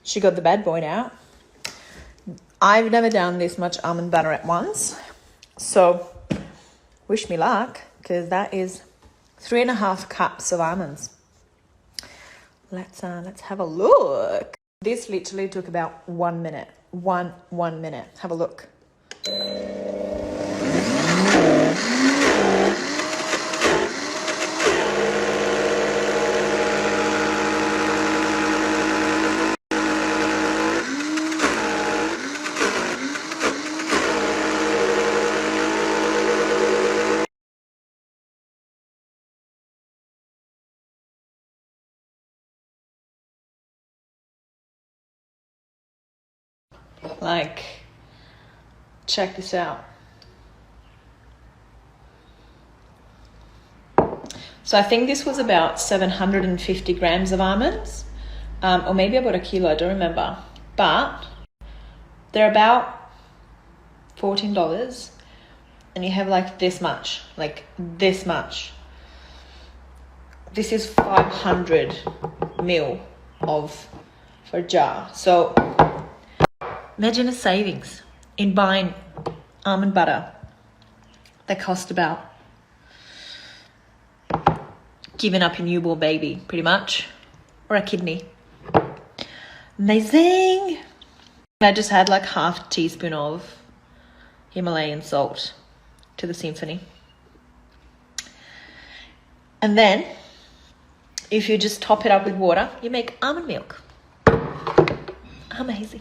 she got the bad boy out. I've never done this much almond butter at once, so wish me luck, because that is 3.5 cups of almonds. Let's have a look. This literally took about 1 minute. One minute. Have a look. Like, check this out. So I think this was about 750 grams of almonds, or maybe about a kilo, I don't remember. But they're about $14, and you have like this much, This is 500 ml for a jar. So imagine a savings in buying almond butter that cost about giving up your newborn baby, pretty much, or a kidney. Amazing. I just had like half a teaspoon of Himalayan salt to the symphony. And then if you just top it up with water, you make almond milk. Amazing.